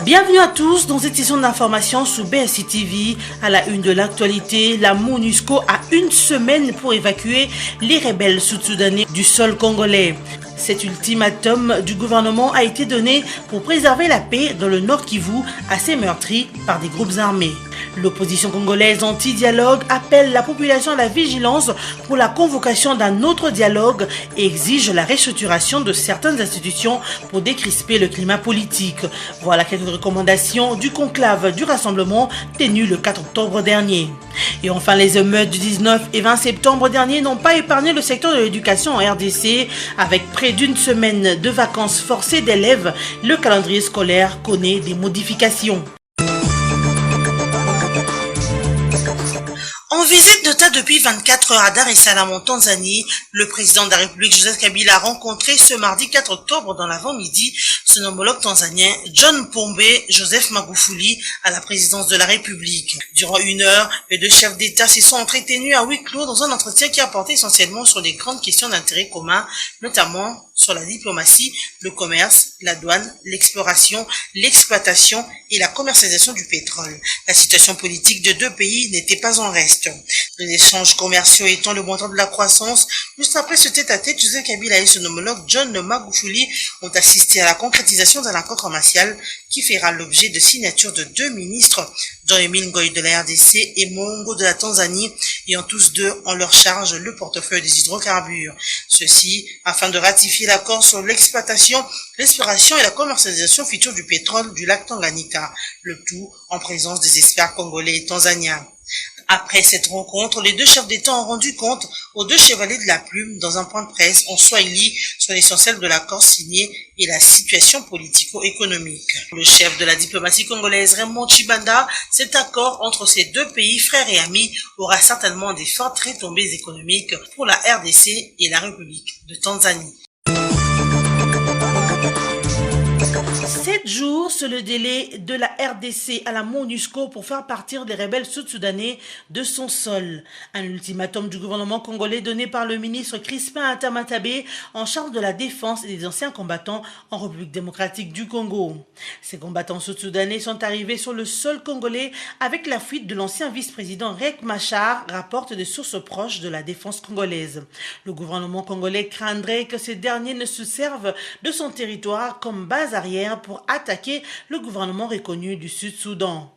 Bienvenue à tous dans cette session d'information sous BSI TV. À la une de l'actualité, la MONUSCO a une semaine pour évacuer les rebelles sud-soudanais du sol congolais. Cet ultimatum du gouvernement a été donné pour préserver la paix dans le Nord Kivu, assez meurtri par des groupes armés. L'opposition congolaise anti-dialogue appelle la population à la vigilance pour la convocation d'un autre dialogue et exige la restructuration de certaines institutions pour décrisper le climat politique. Voilà quelques recommandations du conclave du rassemblement tenu le 4 octobre dernier. Et enfin, les émeutes du 19 et 20 septembre dernier n'ont pas épargné le secteur de l'éducation en RDC. Avec près d'une semaine de vacances forcées d'élèves, le calendrier scolaire connaît des modifications. En visite d'État depuis 24 heures à Dar es Salaam en Tanzanie, le président de la République Joseph Kabila a rencontré ce mardi 4 octobre dans l'avant-midi son homologue tanzanien John Pombe Joseph Magufuli à la présidence de la République. Durant une heure, les deux chefs d'État se sont entretenus à huis clos dans un entretien qui a porté essentiellement sur les grandes questions d'intérêt commun, notamment sur la diplomatie, le commerce, la douane, l'exploration, l'exploitation et la commercialisation du pétrole. La situation politique de deux pays n'était pas en reste. Les échanges commerciaux étant le moteur de la croissance, juste après ce tête-à-tête, Joseph Kabila et son homologue John Magufuli ont assisté à la concrétisation d'un accord commercial qui fera l'objet de signatures de deux ministres, John Ngoy de la RDC et Mongo de la Tanzanie, ayant tous deux en leur charge le portefeuille des hydrocarbures. Ceci afin de ratifier l'accord sur l'exploitation, l'exploration et la commercialisation future du pétrole du lac Tanganyika, le tout en présence des experts congolais et tanzaniens. Après cette rencontre, les deux chefs d'État ont rendu compte aux deux chevaliers de la plume dans un point de presse en Swahili sur l'essentiel de l'accord signé et la situation politico-économique. Le chef de la diplomatie congolaise, Raymond Tshibanda, cet accord entre ces deux pays frères et amis aura certainement des fortes retombées économiques pour la RDC et la République de Tanzanie. 7 jours, c'est le délai de la RDC à la MONUSCO pour faire partir des rebelles sud-soudanais de son sol. Un ultimatum du gouvernement congolais donné par le ministre Crispin Atamatabé en charge de la défense et des anciens combattants en République démocratique du Congo. Ces combattants sud-soudanais sont arrivés sur le sol congolais avec la fuite de l'ancien vice-président Riek Machar, rapportent des sources proches de la défense congolaise. Le gouvernement congolais craindrait que ces derniers ne se servent de son territoire comme base arrière pour attaquer le gouvernement reconnu du Sud-Soudan.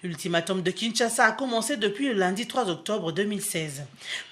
L'ultimatum de Kinshasa a commencé depuis le lundi 3 octobre 2016.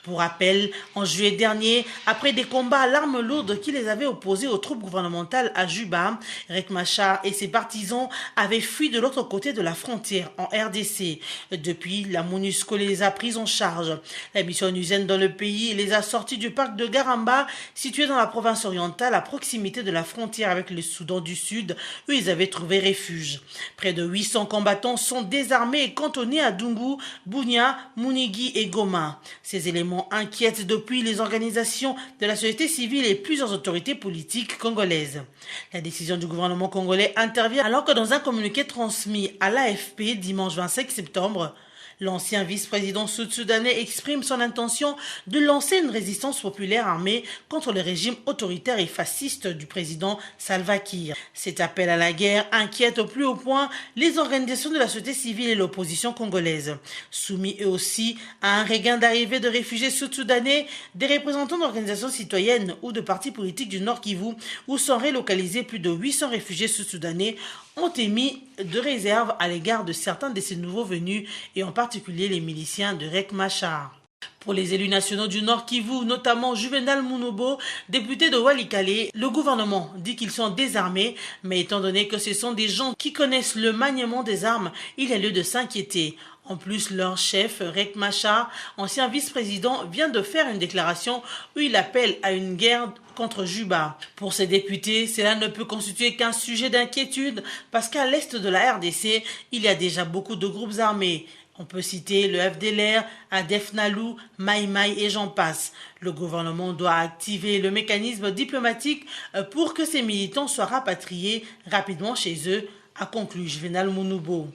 Pour rappel, en juillet dernier, après des combats à l'arme lourde qui les avaient opposés aux troupes gouvernementales à Juba, Riek Machar et ses partisans avaient fui de l'autre côté de la frontière en RDC. Depuis, la MONUSCO les a pris en charge. La mission onusienne dans le pays les a sortis du parc de Garamba, situé dans la province orientale à proximité de la frontière avec le Soudan du Sud, où ils avaient trouvé refuge. Près de 800 combattants sont désarmés et cantonnés à Dungu, Bunia, Munigi et Goma. Ces éléments inquiètent depuis les organisations de la société civile et plusieurs autorités politiques congolaises. La décision du gouvernement congolais intervient alors que dans un communiqué transmis à l'AFP dimanche 25 septembre, l'ancien vice-président sud-soudanais exprime son intention de lancer une résistance populaire armée contre le régime autoritaire et fasciste du président Salva Kiir. Cet appel à la guerre inquiète au plus haut point les organisations de la société civile et l'opposition congolaise. Soumis eux aussi à un regain d'arrivée de réfugiés sud-soudanais, des représentants d'organisations citoyennes ou de partis politiques du Nord Kivu, où sont relocalisés plus de 800 réfugiés sud-soudanais, ont émis de réserves à l'égard de certains de ces nouveaux venus et en particulier les miliciens de Riek Machar. Pour les élus nationaux du Nord Kivu, notamment Juvenal Munobo, député de Walikale, le gouvernement dit qu'ils sont désarmés, mais étant donné que ce sont des gens qui connaissent le maniement des armes, il y a lieu de s'inquiéter. En plus, leur chef, Riek Machar, ancien vice-président, vient de faire une déclaration où il appelle à une guerre contre Juba. Pour ces députés, cela ne peut constituer qu'un sujet d'inquiétude parce qu'à l'est de la RDC, il y a déjà beaucoup de groupes armés. On peut citer le FDLR, ADF Nalu, Mai Mai et j'en passe. Le gouvernement doit activer le mécanisme diplomatique pour que ces militants soient rapatriés rapidement chez eux, a conclu Juvenal Munobo.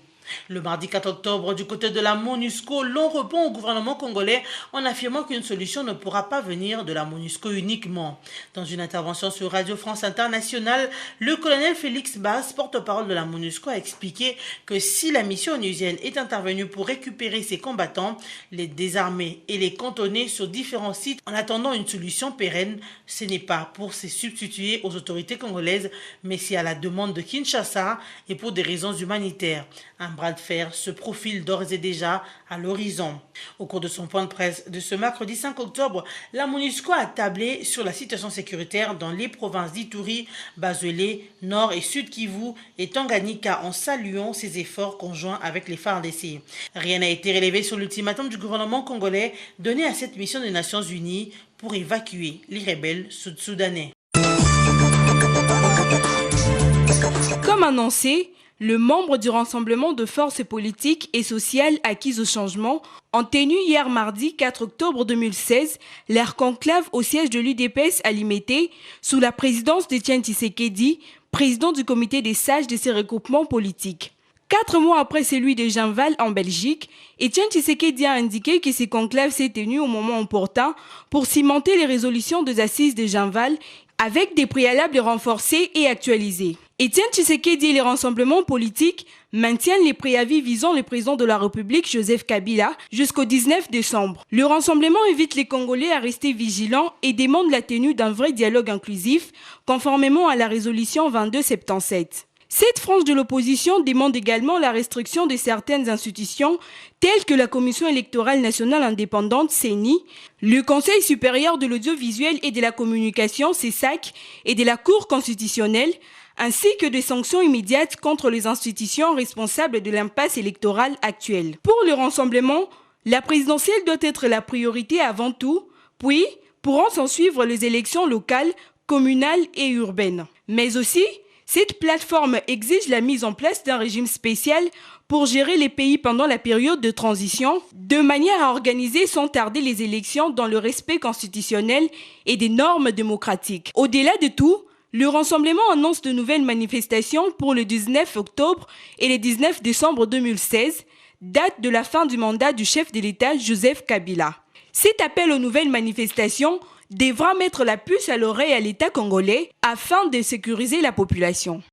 Le mardi 4 octobre, du côté de la MONUSCO, l'on répond au gouvernement congolais en affirmant qu'une solution ne pourra pas venir de la MONUSCO uniquement. Dans une intervention sur Radio France Internationale, le colonel Félix Basse, porte-parole de la MONUSCO, a expliqué que si la mission onusienne est intervenue pour récupérer ses combattants, les désarmer et les cantonner sur différents sites en attendant une solution pérenne, ce n'est pas pour se substituer aux autorités congolaises, mais c'est à la demande de Kinshasa et pour des raisons humanitaires. Un bras de fer se profile d'ores et déjà à l'horizon. Au cours de son point de presse de ce mercredi 5 octobre, la MONUSCO a tablé sur la situation sécuritaire dans les provinces d'Ituri, Bazouélé, Nord et Sud Kivu et Tanganyika en saluant ses efforts conjoints avec les FARDC. Rien n'a été relevé sur l'ultimatum du gouvernement congolais donné à cette mission des Nations Unies pour évacuer les rebelles sud-soudanais. Comme annoncé, le membre du Rassemblement de forces politiques et sociales acquises au changement ont tenu hier mardi 4 octobre 2016 leur conclave au siège de l'UDPS à Limete sous la présidence d'Étienne Tshisekedi, président du comité des sages de ces regroupements politiques. 4 mois après celui de Jean-Val en Belgique, Étienne Tshisekedi a indiqué que ces conclaves s'est tenu au moment opportun pour cimenter les résolutions des assises de Jean-Val avec des préalables renforcés et actualisés. Étienne Tshisekedi et les rassemblements politiques maintiennent les préavis visant le président de la République, Joseph Kabila, jusqu'au 19 décembre. Le rassemblement invite les Congolais à rester vigilants et demande la tenue d'un vrai dialogue inclusif, conformément à la résolution 2277. Cette frange de l'opposition demande également la restriction de certaines institutions telles que la Commission électorale nationale indépendante, CENI, le Conseil supérieur de l'audiovisuel et de la communication, CESAC, et de la Cour constitutionnelle, ainsi que des sanctions immédiates contre les institutions responsables de l'impasse électorale actuelle. Pour le rassemblement, la présidentielle doit être la priorité avant tout, puis pourront s'en suivre les élections locales, communales et urbaines. Mais aussi, cette plateforme exige la mise en place d'un régime spécial pour gérer les pays pendant la période de transition, de manière à organiser sans tarder les élections dans le respect constitutionnel et des normes démocratiques. Au-delà de tout, le rassemblement annonce de nouvelles manifestations pour le 19 octobre et le 19 décembre 2016, date de la fin du mandat du chef de l'État Joseph Kabila. Cet appel aux nouvelles manifestations devra mettre la puce à l'oreille à l'État congolais afin de sécuriser la population.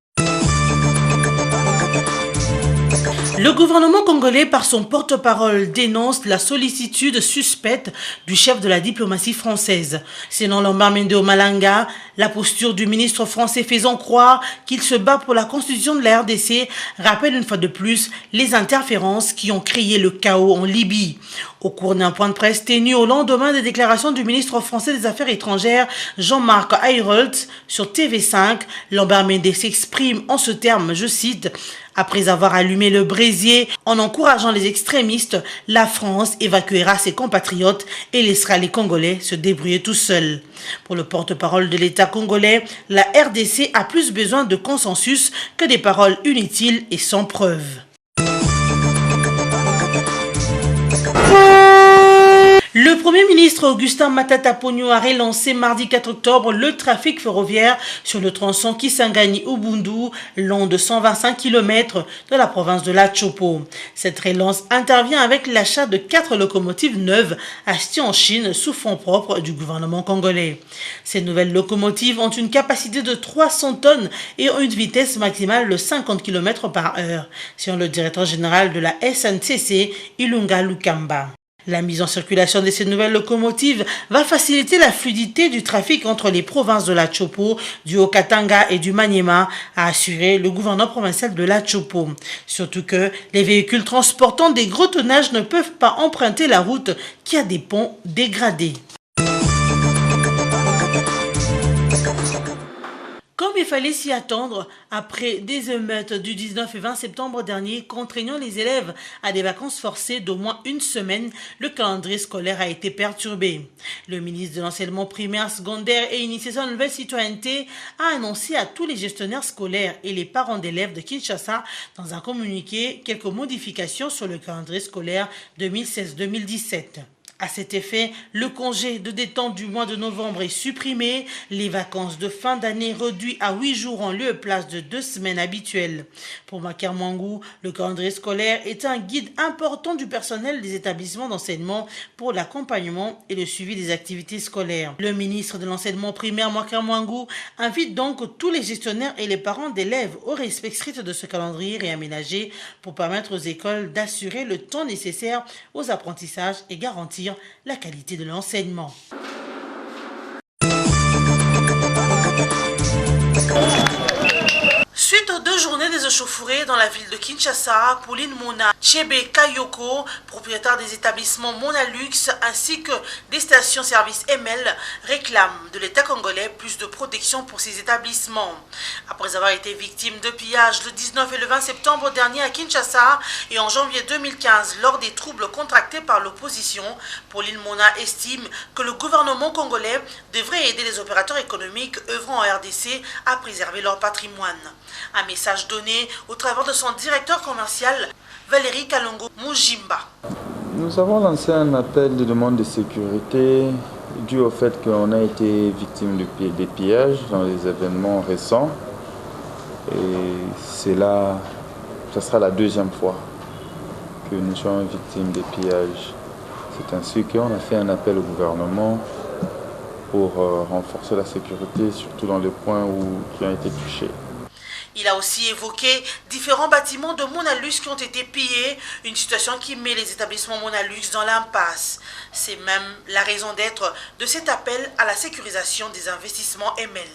Le gouvernement congolais, par son porte-parole, dénonce la sollicitude suspecte du chef de la diplomatie française. Selon Lombard Mende Malanga, la posture du ministre français faisant croire qu'il se bat pour la constitution de la RDC rappelle une fois de plus les interférences qui ont créé le chaos en Libye. Au cours d'un point de presse tenu au lendemain des déclarations du ministre français des Affaires étrangères, Jean-Marc Ayrault, sur TV5, Lombard Mende s'exprime en ce terme, je cite, « Après avoir allumé le brésier en encourageant les extrémistes, la France évacuera ses compatriotes et laissera les Congolais se débrouiller tout seuls. » Pour le porte-parole de l'État congolais, la RDC a plus besoin de consensus que des paroles inutiles et sans preuve. Le Premier ministre Augustin Matata Ponyo a relancé mardi 4 octobre le trafic ferroviaire sur le tronçon Kisangani-Ubundu, long de 125 km de la province de la Chopo. Cette relance intervient avec l'achat de 4 locomotives neuves achetées en Chine sous fonds propres du gouvernement congolais. Ces nouvelles locomotives ont une capacité de 300 tonnes et ont une vitesse maximale de 50 km par heure, selon le directeur général de la SNCC, Ilunga Lukamba. La mise en circulation de ces nouvelles locomotives va faciliter la fluidité du trafic entre les provinces de la Chopo, du Haut-Katanga et du Maniema, a assuré le gouverneur provincial de la Chopo. Surtout que les véhicules transportant des gros tonnages ne peuvent pas emprunter la route qui a des ponts dégradés. Comme il fallait s'y attendre, après des émeutes du 19 et 20 septembre dernier contraignant les élèves à des vacances forcées d'au moins une semaine, le calendrier scolaire a été perturbé. Le ministre de l'enseignement primaire, secondaire et initiation à la nouvelle citoyenneté a annoncé à tous les gestionnaires scolaires et les parents d'élèves de Kinshasa dans un communiqué quelques modifications sur le calendrier scolaire 2016-2017. À cet effet, le congé de détente du mois de novembre est supprimé, les vacances de fin d'année réduites à 8 jours en lieu et place de 2 semaines habituelles. Pour Maker Mangou, le calendrier scolaire est un guide important du personnel des établissements d'enseignement pour l'accompagnement et le suivi des activités scolaires. Le ministre de l'enseignement primaire, Maker Mangou, invite donc tous les gestionnaires et les parents d'élèves au respect strict de ce calendrier réaménagé pour permettre aux écoles d'assurer le temps nécessaire aux apprentissages et garantir la qualité de l'enseignement. Suite aux 2 journées des échauffourées dans la ville de Kinshasa, Pauline Mona Chebe Kayoko, propriétaire des établissements Monalux ainsi que des stations-service ML, réclame de l'État congolais plus de protection pour ces établissements. Après avoir été victime de pillages le 19 et le 20 septembre dernier à Kinshasa et en janvier 2015 lors des troubles contractés par l'opposition, Pauline Mona estime que le gouvernement congolais devrait aider les opérateurs économiques œuvrant en RDC à préserver leur patrimoine. Un message donné au travers de son directeur commercial, Valérie Kalongo Mujimba. Nous avons lancé un appel de demande de sécurité dû au fait qu'on a été victime des pillages dans les événements récents. Et ça sera la 2e fois que nous sommes victimes des pillages. C'est ainsi qu'on a fait un appel au gouvernement pour renforcer la sécurité, surtout dans les points qui ont été touchés. Il a aussi évoqué différents bâtiments de Monalux qui ont été pillés, une situation qui met les établissements Monalux dans l'impasse. C'est même la raison d'être de cet appel à la sécurisation des investissements ML.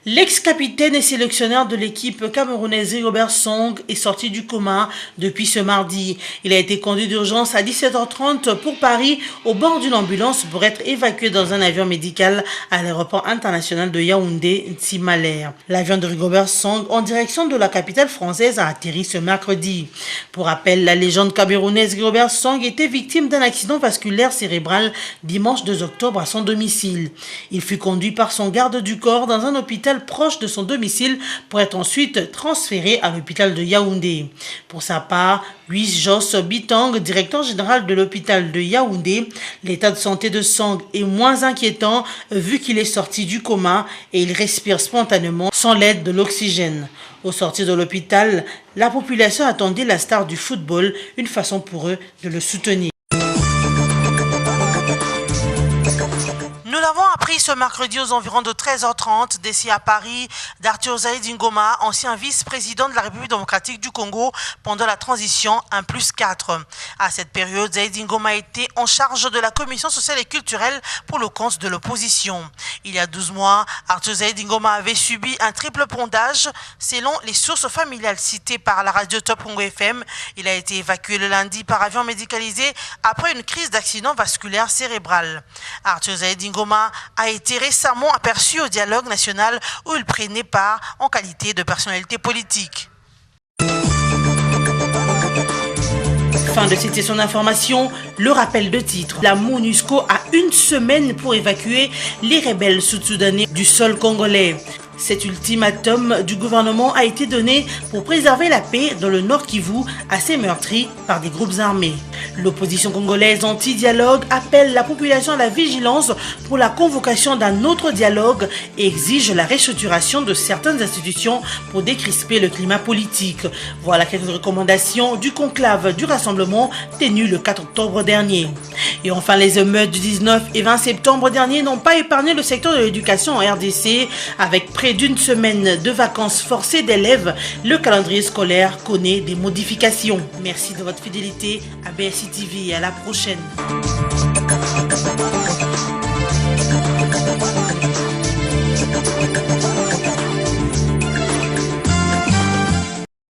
L'ex-capitaine et sélectionneur de l'équipe camerounaise Rigobert Song est sorti du coma depuis ce mardi. Il a été conduit d'urgence à 17h30 pour Paris au bord d'une ambulance pour être évacué dans un avion médical à l'aéroport international de Yaoundé-Ntimalaire. L'avion de Rigobert Song en direction de la capitale française a atterri ce mercredi. Pour rappel, la légende camerounaise Rigobert Song était victime d'un accident vasculaire cérébral dimanche 2 octobre à son domicile. Il fut conduit par son garde du corps dans un hôpital proche de son domicile pour être ensuite transféré à l'hôpital de Yaoundé. Pour sa part, Louis Joss Bitang, directeur général de l'hôpital de Yaoundé, l'état de santé de Song est moins inquiétant vu qu'il est sorti du coma et il respire spontanément sans l'aide de l'oxygène. Au sortir de l'hôpital, la population attendait la star du football, une façon pour eux de le soutenir. Nous l'avons appris ce mercredi aux environs de 13h30, d'ici à Paris, d'Arthur Zaïd Ngoma, ancien vice-président de la République démocratique du Congo pendant la transition 1+4. À cette période, Zaïd Ngoma était en charge de la commission sociale et culturelle pour le compte de l'opposition. Il y a 12 mois, Arthur Zaïd Ngoma avait subi un triple pondage. Selon les sources familiales citées par la radio Top Congo FM, il a été évacué le lundi par avion médicalisé après une crise d'accident vasculaire cérébral. Arthur Zaïd Ngoma a été récemment aperçu au dialogue national où il prenait part en qualité de personnalité politique. Fin de cette session d'information, le rappel de titre. La MONUSCO a 1 semaine pour évacuer les rebelles sud-soudanais du sol congolais. Cet ultimatum du gouvernement a été donné pour préserver la paix dans le Nord Kivu, assez meurtri par des groupes armés. L'opposition congolaise anti-dialogue appelle la population à la vigilance pour la convocation d'un autre dialogue et exige la restructuration de certaines institutions pour décrisper le climat politique. Voilà quelques recommandations du conclave du rassemblement tenu le 4 octobre dernier. Et enfin, les émeutes du 19 et 20 septembre dernier n'ont pas épargné le secteur de l'éducation en RDC. Avec près d'une semaine de vacances forcées d'élèves, le calendrier scolaire connaît des modifications. Merci de votre fidélité à BSI TV et à la prochaine.